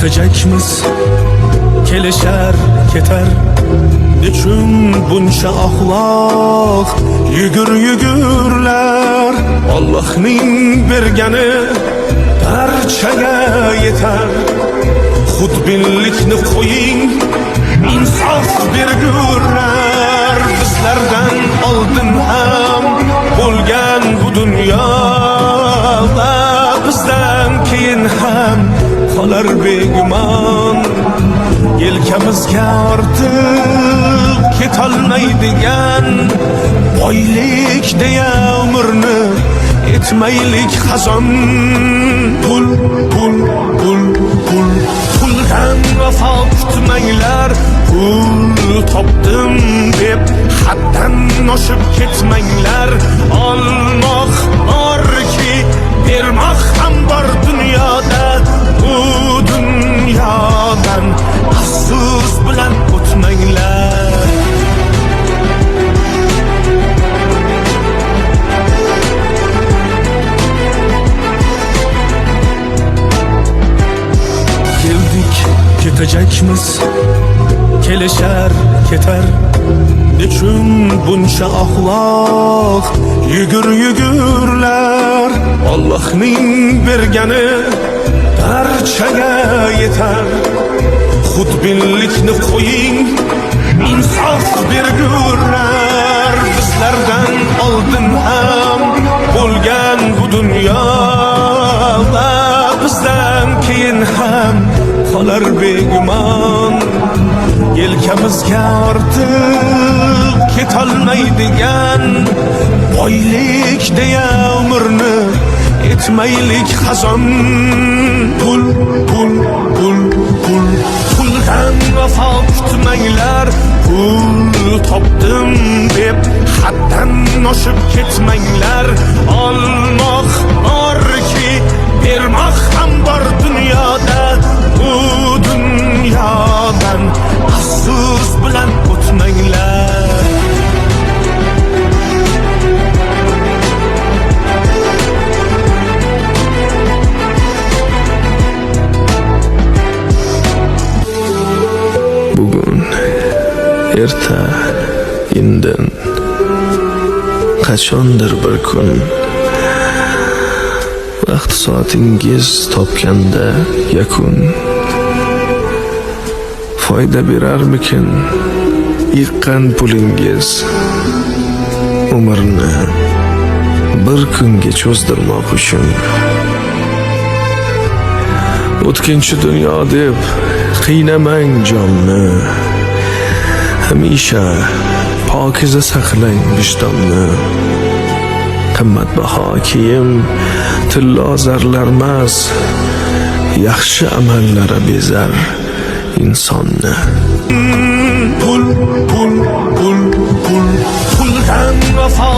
ketecekmiz, kelişer keter. Nechun buncha axloq yugurlar, Allohning bergani barchaga yetar. Xudbinlikni qo'ying, insof bergurlar. Bizlardan oldin ham bo'lgan bu dunyoda, bizdan keyin ham qolar begumon. Yelkamizga ortib ketolmaydigan boylik deya umrni etmaylik xazon. Pul, pul, pul, pul, puldan vafo kutmanglar. Pul topdim deb haddan oshib ketmanglar. Olmoq borki, bermoq ham bor dunyoda. Bu dunyodan afsus bilan o'tmanglar. Geldik, ketecekmiz, kelişer keter. Nechun buncha axloq yugurlar, Allohning bergani barchaga yetar. Xudbinlikni qo'ying, insof bergurlar. Bizlardan oldin ham bo'lgan bu dunyoda, bizdan keyin ham qolar begumon. Yelkamizga ortib ketolmaydigan boylik deya umrni etmaylik xazon. Pul, pul, pul, pul, puldan vafo kutmanglar. Pul topdim deb haddan oshib ketmanglar. Olmoq borki, bermoq ham bor dunyoda. Bu dunyodan afsus bilan o'tmanglar. Bugun, erta, indin, qachondir bir kun vaqt soatingiz topganda yakun. Foyda berarmikin yiqqan pulingiz? Umrni bir kunga cho'zdirmoq uchun. O'tkinchi dunyo deb qiynamang jonni. Hamisha pokiza saqlang vijdonni. Qimmatbaho kiyim tillo zarlarmas, yaxshi amallari bezar insonni. Pul, pul, pul, pul, puldan vafo